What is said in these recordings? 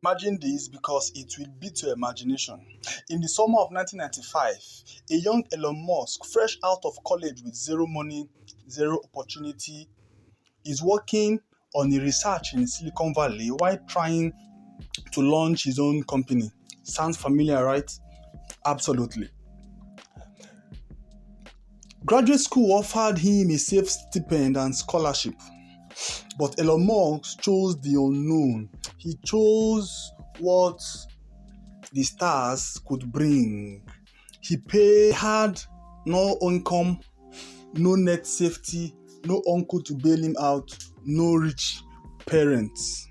Imagine this because it will beat your imagination. In the summer of 1995, a young Elon Musk, fresh out of college with zero money, zero opportunity, is working on a research in Silicon Valley while trying to launch his own company. Sounds familiar, right? Absolutely. Graduate school offered him a safe stipend and scholarship, but Elon Musk chose the unknown. He chose what the stars could bring. Had no income, no net safety, no uncle to bail him out, no rich parents.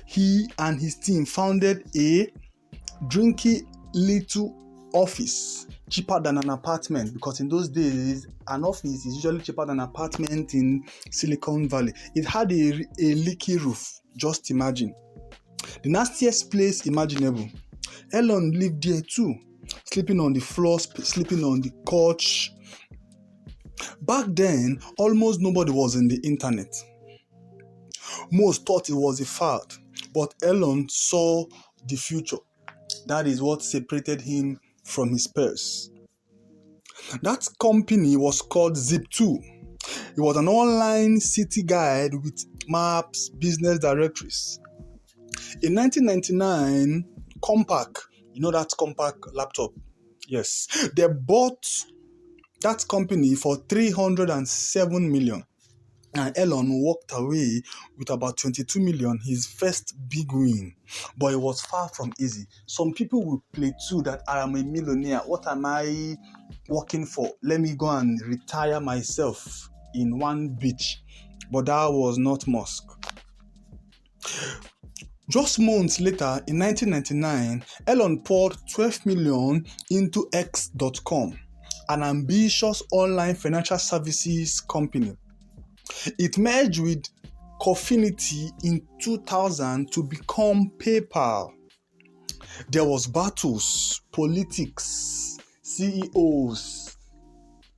He and his team founded a drinky little office, cheaper than an apartment, because in those days an office is usually cheaper than an apartment in Silicon Valley. It had a leaky roof. Just imagine. The nastiest place imaginable. Elon lived there too, sleeping on the floor, sleeping on the couch. Back then, almost nobody was in the internet. Most thought it was a fad, but Elon saw the future. That is what separated him from his peers. That company was called Zip2. It was an online city guide with maps, business directories. In 1999, Compaq, you know that Compaq laptop? Yes. They bought that company for 307 million. And Elon walked away with about 22 million, his first big win. But it was far from easy. Some people will play too that I am a millionaire. What am I working for? Let me go and retire myself in one beach. But that was not Musk. Just months later, in 1999, Elon poured 12 million into X.com, an ambitious online financial services company. It merged with Cofinity in 2000 to become PayPal. There was battles, politics, CEOs,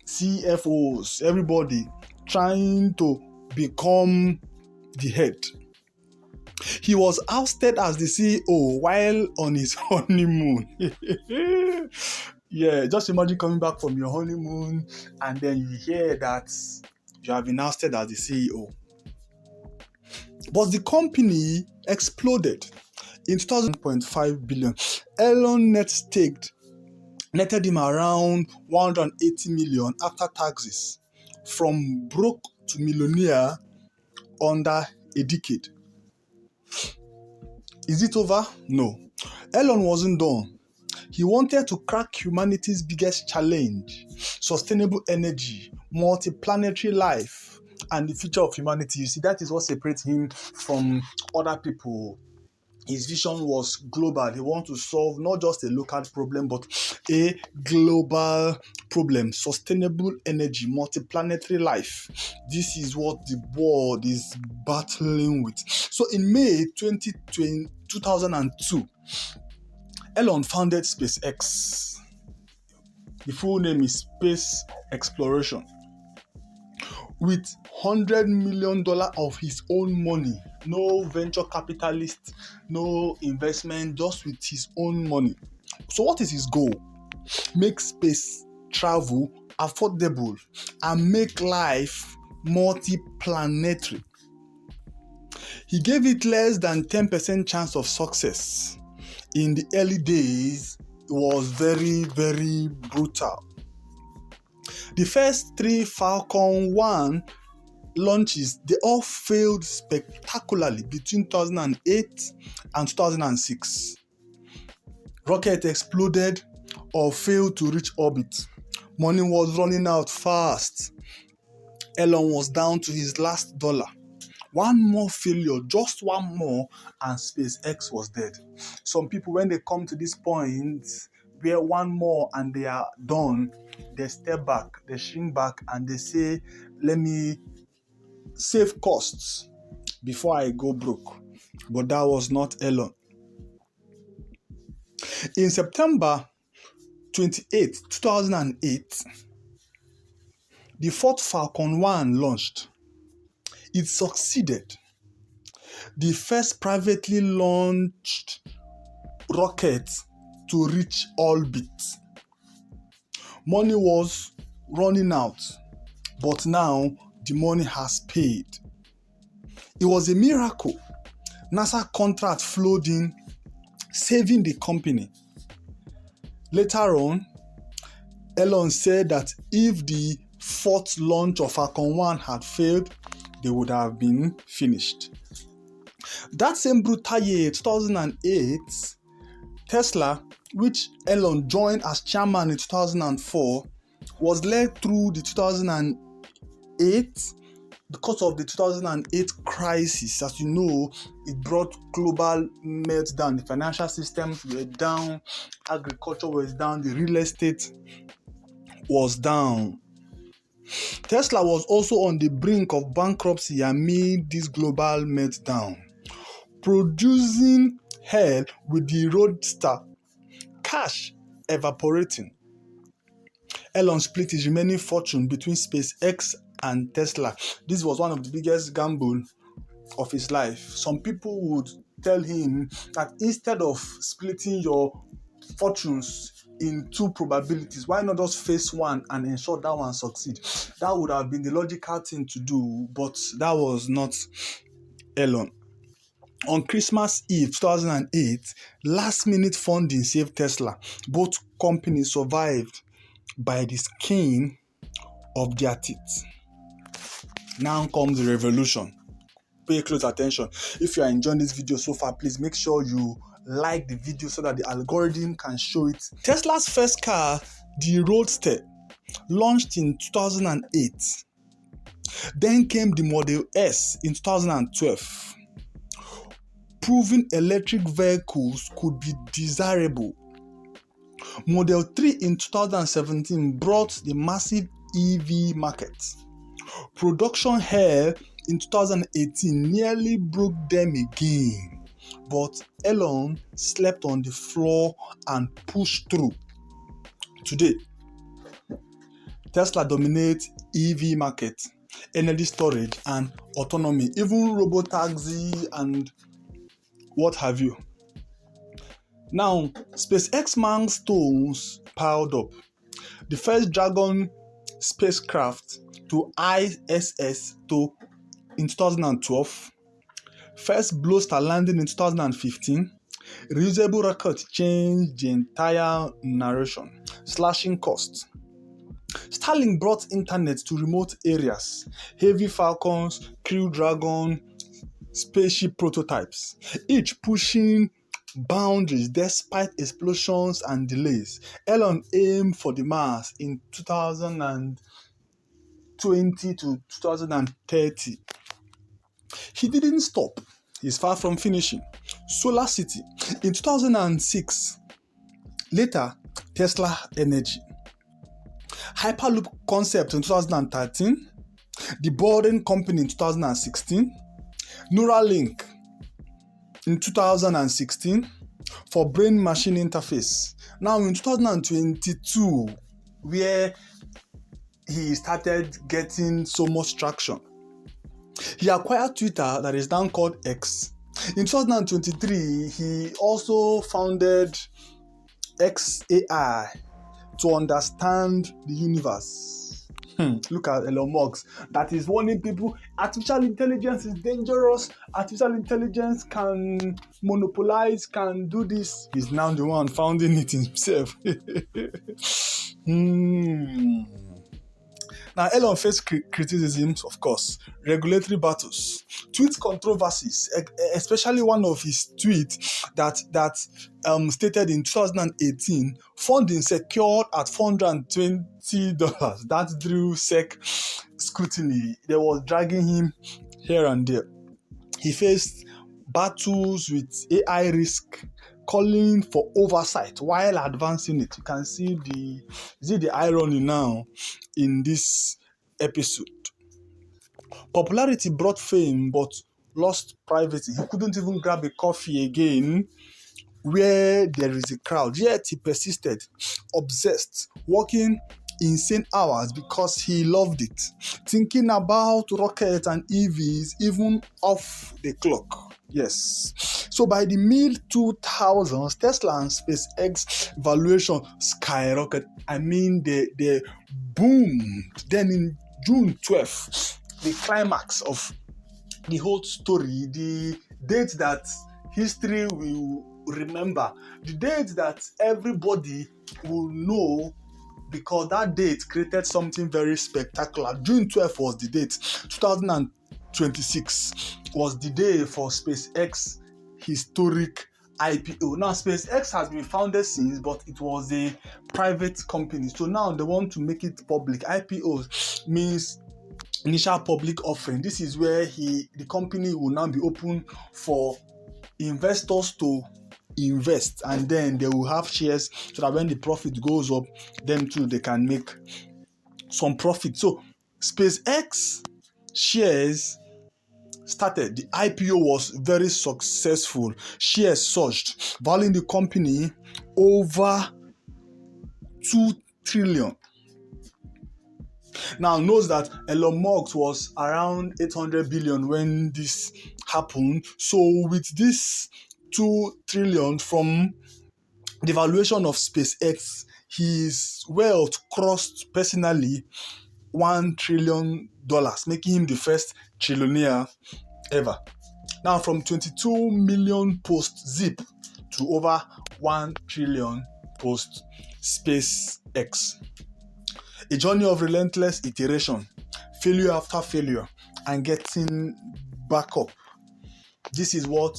CFOs, everybody trying to become the head. He was ousted as the CEO while on his honeymoon. Yeah, just imagine coming back from your honeymoon and then you hear that you have been ousted as the CEO. But the company exploded in 2000.5 billion. Elon netted him around 180 million after taxes, from broke to millionaire under a decade. Is it over? No. Elon wasn't done. He wanted to crack humanity's biggest challenge: sustainable energy, multi-planetary life, and the future of humanity. You see, that is what separates him from other people. His vision was global. He wanted to solve not just a local problem, but a global problem. Sustainable energy, multi-planetary life. This is what the world is battling with. So in May 2002, Elon founded SpaceX. The full name is Space Exploration. With $100 million of his own money. No venture capitalist, no investment, just with his own money. So what is his goal? Make space travel affordable and make life multi-planetary. He gave it less than 10% chance of success. In the early days, it was very, very brutal. The first 3 Falcon 1 launches, they all failed spectacularly between 2008 and 2006. Rocket exploded or failed to reach orbit. Money was running out fast. Elon was down to his last dollar. One more failure, just one more, and SpaceX was dead. Some people, when they come to this point where one more and they are done, they step back, they shrink back, and they say, let me save costs before I go broke. But that was not Elon. In September 28, 2008, the fourth Falcon 1 launched. It succeeded. the first privately launched rocket to reach orbit. Money was running out, but now the money has paid. It was a miracle. NASA contract flowed in, saving the company. Later on, Elon said that if the fourth launch of Falcon 1 had failed, they would have been finished. That same brutal year, 2008, Tesla, which Elon joined as chairman in 2004, was led through the 2008 because of the 2008 crisis. As you know, it brought global meltdown. The financial systems were down, agriculture was down, the real estate was down. Tesla was also on the brink of bankruptcy amid this global meltdown, producing hell with the Roadster, cash evaporating. Elon split his remaining fortune between SpaceX and Tesla. This was one of the biggest gambles of his life. Some people would tell him that instead of splitting your fortunes in two probabilities, why not just face one and ensure that one succeeds? That would have been the logical thing to do, but that was not Elon. On Christmas Eve 2008, last-minute funding saved Tesla. Both companies survived by the skin of their teeth. Now comes the revolution. Pay close attention. If you are enjoying this video so far, please make sure you like the video so that the algorithm can show it. Tesla's first car, the Roadster, launched in 2008. Then came the Model S in 2012. Proving electric vehicles could be desirable. Model 3 in 2017 brought the massive EV market. Production hell in 2018 nearly broke them again, but Elon slept on the floor and pushed through. Today, Tesla dominates EV market, energy storage and autonomy, even robotaxi and what have you. Now, SpaceX milestones piled up. The first Dragon spacecraft to ISS in 2012, first Blowstar landing in 2015, reusable rocket changed the entire narration, slashing costs. Starlink brought internet to remote areas, Heavy Falcons, Crew Dragon, spaceship prototypes, each pushing boundaries despite explosions and delays. Elon aimed for the Mars in 2020 to 2030. He didn't stop. He's far from finishing. Solar City in 2006. Later, Tesla Energy. Hyperloop concept in 2013. The Boring Company in 2016. Neuralink in 2016 for brain-machine interface. Now in 2022, where he started getting so much traction, he acquired Twitter, that is now called X. In 2023, he also founded XAI to understand the universe. Look at Elon Musk, that is warning people artificial intelligence is dangerous, artificial intelligence can monopolize, can do this. He's now the one founding it himself. Now, Elon faced criticisms, of course, regulatory battles, tweet controversies, especially one of his tweets that stated in 2018, funding secured at $420. That drew SEC scrutiny. They was dragging him here and there. He faced battles with AI risk, calling for oversight while advancing it. You can see the irony now in this episode. Popularity brought fame but lost privacy. He couldn't even grab a coffee again where there is a crowd. Yet he persisted, obsessed, working insane hours because he loved it. Thinking about rockets and EVs even off the clock. Yes. So by the mid 2000s, Tesla and SpaceX valuation skyrocketed. I mean, they boomed. Then in June 12th, the climax of the whole story, the date that history will remember, the date that everybody will know because that date created something very spectacular. June 12th was the date. 2026 was the day for SpaceX historic IPO. Now, SpaceX has been founded since, but it was a private company. So now they want to make it public. IPO means initial public offering. This is where the company will now be open for investors to invest, and then they will have shares so that when the profit goes up, them too, they can make some profit. So SpaceX shares started. The IPO was very successful. Shares surged, valuing the company over 2 trillion. Now, note that Elon Musk was around 800 billion when this happened. So with this 2 trillion from the valuation of SpaceX, his wealth crossed personally $1 trillion, making him the first trillionaire ever. Now, from 22 million post Zip to over 1 trillion post SpaceX. A journey of relentless iteration, failure after failure, and getting back up. This is what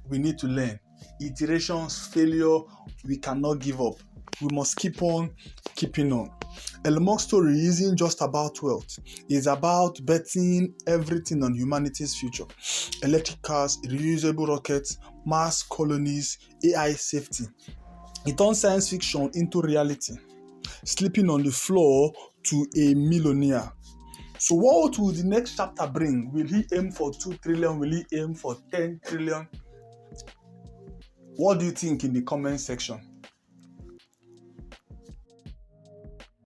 we need to learn. Iterations, failure, we cannot give up. We must keep on keeping on. Elon Musk's story isn't just about wealth. It's about betting everything on humanity's future. Electric cars, reusable rockets, Mars colonies, AI safety. He turned science fiction into reality, sleeping on the floor to a millionaire. So what will the next chapter bring? Will he aim for 2 trillion? Will he aim for 10 trillion? What do you think in the comment section?